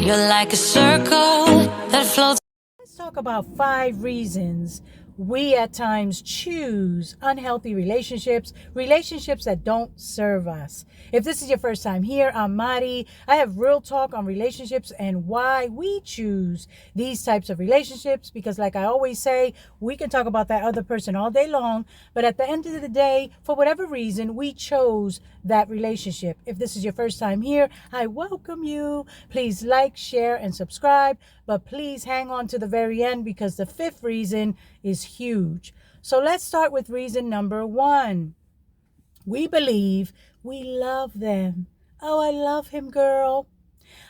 You're like a circle that floats. Let's talk about 5 reasons we at times choose unhealthy relationships, relationships that don't serve us. If this is your first time here, I'm Mari. I have real talk on relationships and why we choose these types of relationships, because like I always say, we can talk about that other person all day long, but at the end of the day, for whatever reason, we chose that relationship. If this is your first time here, I welcome you. Please like, share, and subscribe, but please hang on to the very end, because the 5th reason is huge. So let's start with reason number 1. We believe we love them. Oh, I love him, girl.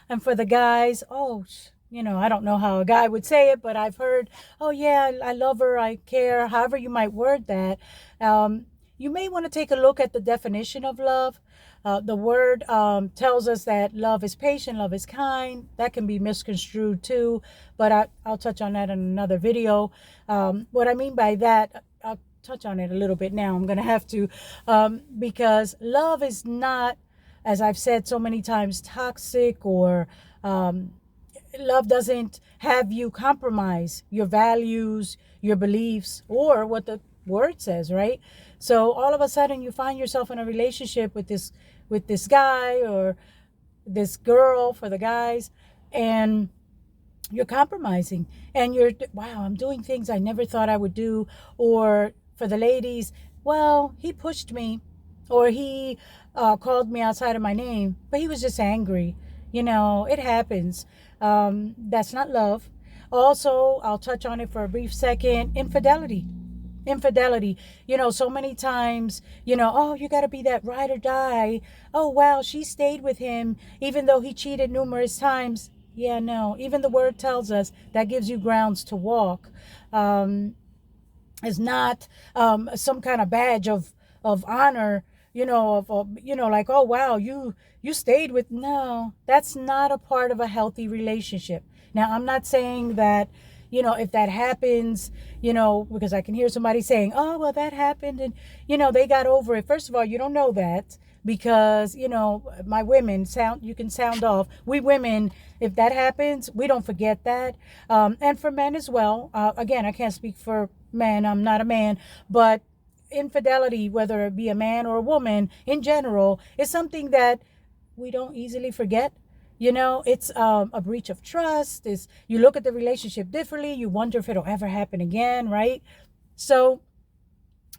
And for the guys, I don't know how a guy would say it, but I've heard, oh yeah, I love her, I care, however you might word that. You may want to take a look at the definition of love. The word tells us that love is patient, love is kind. That can be misconstrued too, but I'll touch on that in another video. What I mean by that, I'll touch on it a little bit now. I'm going to have to, because love is not, as I've said so many times, toxic, or love doesn't have you compromise your values, your beliefs, or what the word says, right? So all of a sudden you find yourself in a relationship with this guy or this girl, for the guys, and you're compromising, and wow, I'm doing things I never thought I would do. Or for the ladies, well, he pushed me, or he called me outside of my name, but he was just angry. It happens. That's not love. Also, I'll touch on it for a brief second. Infidelity. So many times, oh, you got to be that ride or die. Oh, wow, she stayed with him even though he cheated numerous times. Yeah, no, even the word tells us that gives you grounds to walk. It's not some kind of badge of honor, like, oh wow, you stayed with. No, that's not a part of a healthy relationship. Now, I'm not saying that, if that happens, because I can hear somebody saying, oh, well, that happened and, they got over it. First of all, you don't know that, because, my women you can sound off. We women, if that happens, we don't forget that. And for men as well. Again, I can't speak for men. I'm not a man, but infidelity, whether it be a man or a woman in general, is something that we don't easily forget. It's a breach of trust. You look at the relationship differently. You wonder if it'll ever happen again, right? So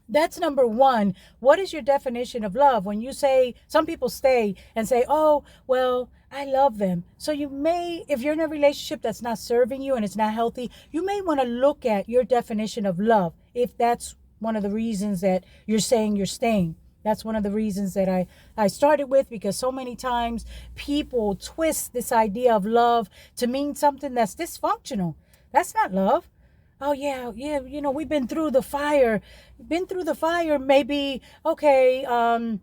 that's number 1. What is your definition of love? When you say, some people stay and say, oh, well, I love them. So you may, if you're in a relationship that's not serving you and it's not healthy, you may want to look at your definition of love. If that's one of the reasons that you're saying you're staying. That's one of the reasons that I started with, because so many times people twist this idea of love to mean something that's dysfunctional. That's not love. Oh yeah, we've been through the fire. Maybe, okay,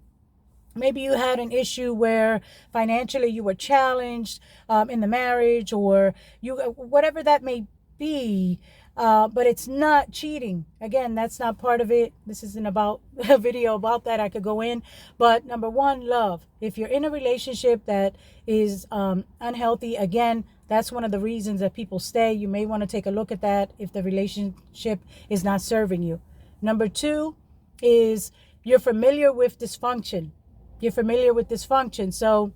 maybe you had an issue where financially you were challenged in the marriage, or whatever that may be. But it's not cheating. Again, that's not part of it. This isn't about a video about that. I could go in. But number 1, love. If you're in a relationship that is unhealthy, again, that's one of the reasons that people stay. You may want to take a look at that if the relationship is not serving you. Number 2 is you're familiar with dysfunction. So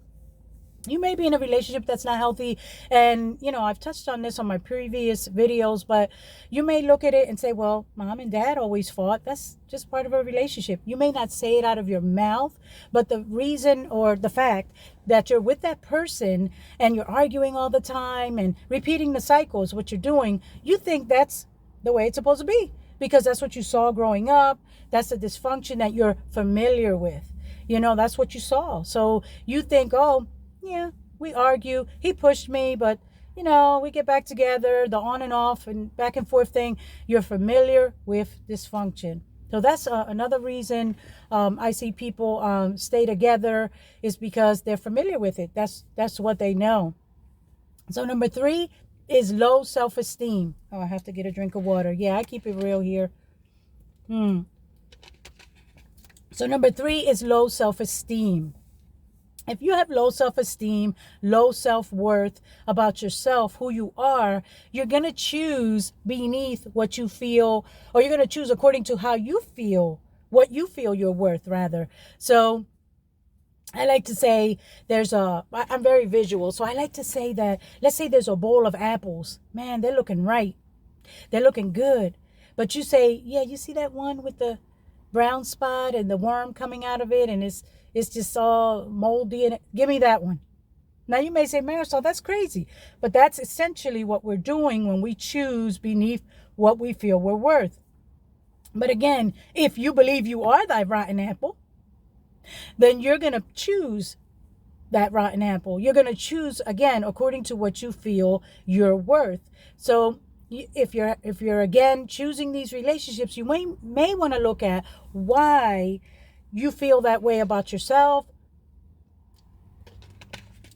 you may be in a relationship that's not healthy, and I've touched on this on my previous videos, but you may look at it and say, well, mom and dad always fought. That's just part of a relationship. You may not say it out of your mouth, but the reason, or the fact that you're with that person and you're arguing all the time and repeating the cycle is what you're doing. You think that's the way it's supposed to be, because that's what you saw growing up. That's the dysfunction that you're familiar with. That's what you saw. So you think, oh, yeah, we argue. He pushed me, but, we get back together, the on and off and back and forth thing. You're familiar with dysfunction. So that's another reason I see people stay together, is because they're familiar with it. That's what they know. So number 3 is low self-esteem. Oh, I have to get a drink of water. Yeah, I keep it real here. So number 3 is low self-esteem. If you have low self-esteem, low self-worth about yourself, who you are, you're going to choose beneath what you feel, or you're going to choose according to how you feel, what you feel you're worth, rather. So I like to say I'm very visual. So I like to say that, let's say there's a bowl of apples. Man, they're looking right. They're looking good. But you say, yeah, you see that one with the brown spot and the worm coming out of it, and it's just all moldy in it? Give me that one. Now you may say, Marisol, that's crazy. But that's essentially what we're doing when we choose beneath what we feel we're worth. But again, if you believe you are that rotten apple, then you're going to choose that rotten apple. You're going to choose, again, according to what you feel you're worth. So if you're again choosing these relationships, you may want to look at why you feel that way about yourself.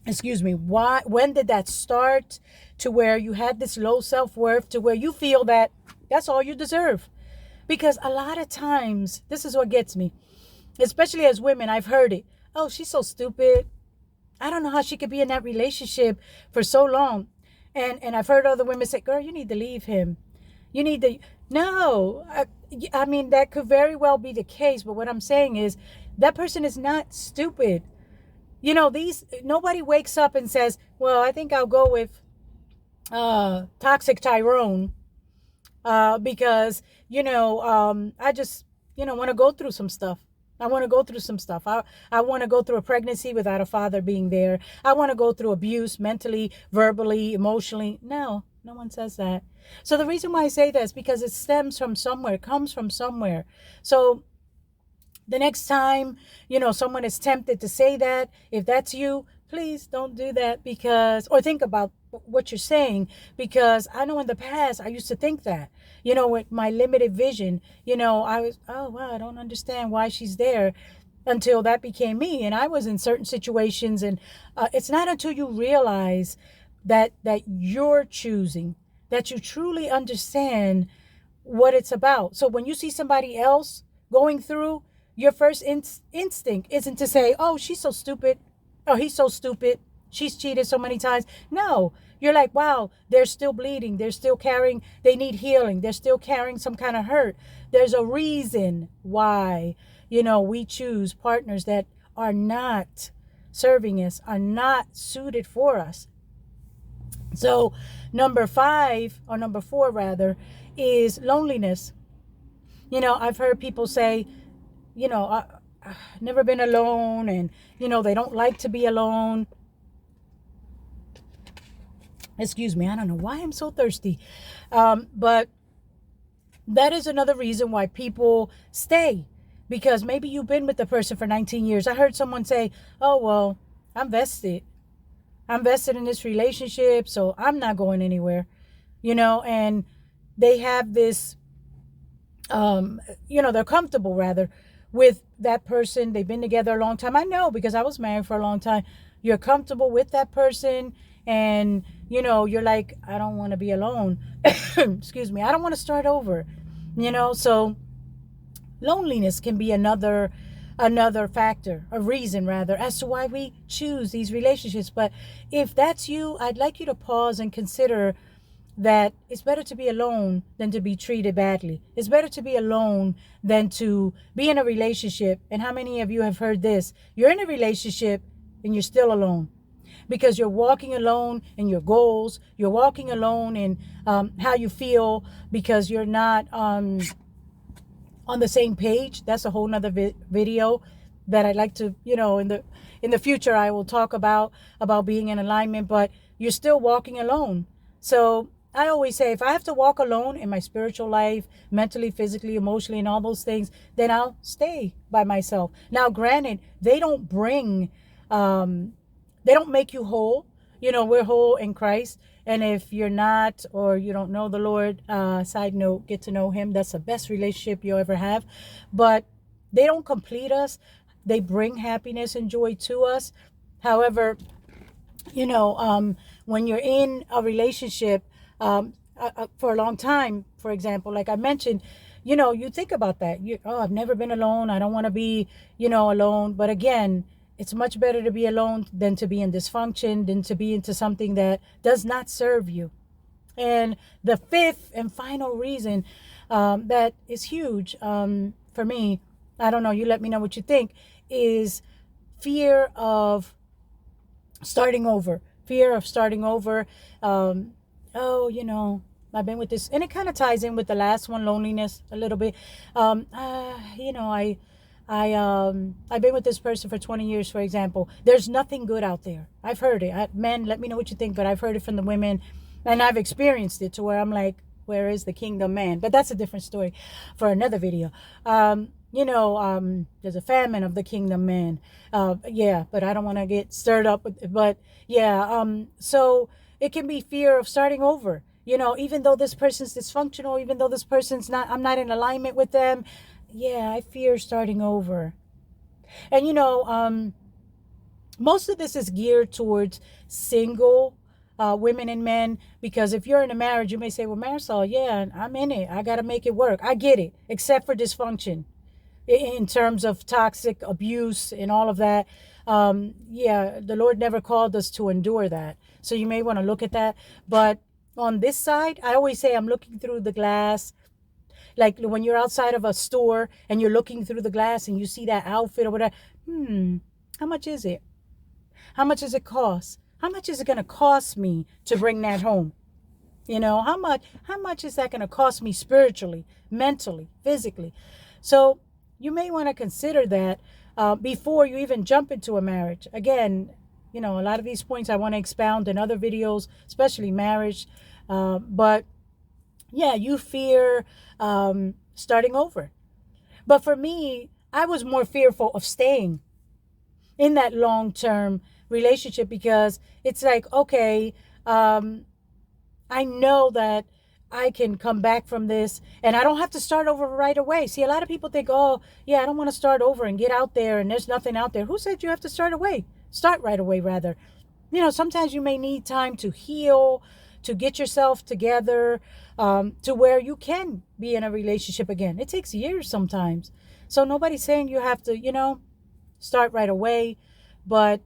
Excuse me. When did that start, to where you had this low self-worth, to where you feel that that's all you deserve? Because a lot of times, this is what gets me, especially as women. I've heard it. Oh, she's so stupid. I don't know how she could be in that relationship for so long. And I've heard other women say, girl, you need to leave him. You need to. No, I mean, that could very well be the case. But what I'm saying is that person is not stupid. Nobody wakes up and says, well, I think I'll go with toxic Tyrone because, I just, want to go through some stuff. I want to go through some stuff. I want to go through a pregnancy without a father being there. I want to go through abuse mentally, verbally, emotionally. No one says that. So the reason why I say that is because it stems from somewhere, comes from somewhere. So the next time, someone is tempted to say that, if that's you, please don't do that, or think about what you're saying, because I know in the past I used to think that, with my limited vision, I was, oh, wow, I don't understand why she's there, until that became me. And I was in certain situations, and it's not until you realize that you're choosing, that you truly understand what it's about. So when you see somebody else going through, your first instinct isn't to say, oh, she's so stupid, oh, he's so stupid, she's cheated so many times. No, you're like, wow, they're still bleeding, they're still carrying, they need healing, they're still carrying some kind of hurt. There's a reason why, we choose partners that are not serving us, are not suited for us. So number 4 rather, is loneliness. I've heard people say, I've never been alone, and, they don't like to be alone. Excuse me, I don't know why I'm so thirsty. But that is another reason why people stay, because maybe you've been with the person for 19 years. I heard someone say, oh, well, I'm vested in this relationship, so I'm not going anywhere, and they have this, they're comfortable rather with that person. They've been together a long time. I know, because I was married for a long time. You're comfortable with that person, and you're like, I don't want to be alone. Excuse me, I don't want to start over. So loneliness can be another factor, a reason rather, as to why we choose these relationships. But if that's you, I'd like you to pause and consider that it's better to be alone than to be treated badly. It's better to be alone than to be in a relationship. And how many of you have heard this? You're in a relationship and you're still alone, because you're walking alone in your goals. You're walking alone in how you feel, because you're not on the same page. That's a whole nother video that I'd like to, in the future, I will talk about being in alignment. But you're still walking alone. So I always say, if I have to walk alone in my spiritual life, mentally, physically, emotionally, and all those things, then I'll stay by myself. Now, granted, they don't make you whole. We're whole in Christ. And if you're not, or you don't know the Lord, side note, get to know him. That's the best relationship you'll ever have. But they don't complete us. They bring happiness and joy to us. However, when you're in a relationship for a long time, for example, like I mentioned, you think about that. I've never been alone. I don't want to be, alone. But again, It's much better to be alone than to be in dysfunction, than to be into something that does not serve you. And the fifth and final reason that is huge for me, I don't know, you let me know what you think, is fear of starting over. Fear of starting over. Oh, I've been with this, and it kind of ties in with the last one, loneliness, a little bit. I've been with this person for 20 years, for example. There's nothing good out there. I've heard it. Men, let me know what you think, but I've heard it from the women, and I've experienced it to where I'm like, where is the kingdom man? But that's a different story for another video. There's a famine of the kingdom man. Yeah, but I don't want to get stirred up with it. But yeah, so it can be fear of starting over. Even though this person's dysfunctional, even though this person's not, I'm not in alignment with them. Yeah, I fear starting over. And most of this is geared towards single women and men, because if you're in a marriage, you may say, well, Marisol, yeah, I'm in it. I got to make it work. I get it, except for dysfunction in terms of toxic abuse and all of that. Yeah, the Lord never called us to endure that. So you may want to look at that. But on this side, I always say I'm looking through the glass. Like when you're outside of a store and you're looking through the glass and you see that outfit or whatever, how much is it? How much does it cost? How much is it going to cost me to bring that home? How much is that going to cost me spiritually, mentally, physically? So you may want to consider that before you even jump into a marriage. Again, a lot of these points I want to expound in other videos, especially marriage. But yeah, you fear starting over. But for me, I was more fearful of staying in that long-term relationship, because it's like, okay, I know that I can come back from this and I don't have to start over right away. See, a lot of people think, oh, yeah, I don't want to start over and get out there and there's nothing out there. Who said you have to start right away, rather? Sometimes you may need time to heal, to get yourself together, to where you can be in a relationship again. It takes years sometimes. So nobody's saying you have to, start right away. But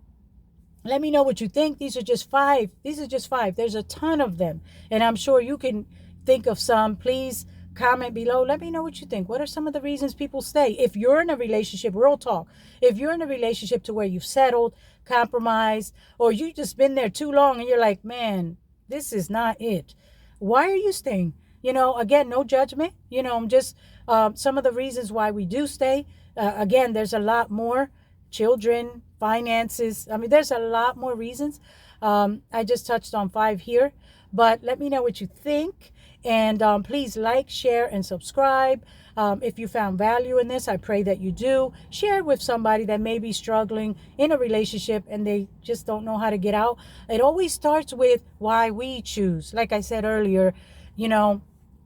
let me know what you think. These are just five. There's a ton of them. And I'm sure you can think of some. Please comment below. Let me know what you think. What are some of the reasons people stay? If you're in a relationship, real talk, if you're in a relationship to where you've settled, compromised, or you just been there too long and you're like, man, this is not it. Why are you staying? Again, no judgment. I'm just some of the reasons why we do stay. Again, there's a lot more. Children, finances. I mean, there's a lot more reasons. I just touched on 5 here. But let me know what you think. And please like, share, and subscribe. If you found value in this, I pray that you do. Share it with somebody that may be struggling in a relationship and they just don't know how to get out. It always starts with why we choose. Like I said earlier,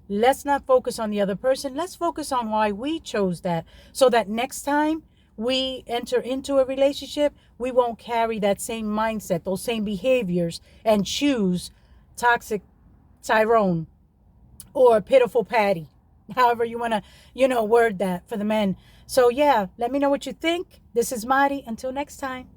let's not focus on the other person. Let's focus on why we chose that, so that next time we enter into a relationship, we won't carry that same mindset, those same behaviors, and choose toxic Tyrone or pitiful Patty, however you want to, word that for the men. So yeah, let me know what you think. This is Mari. Until next time.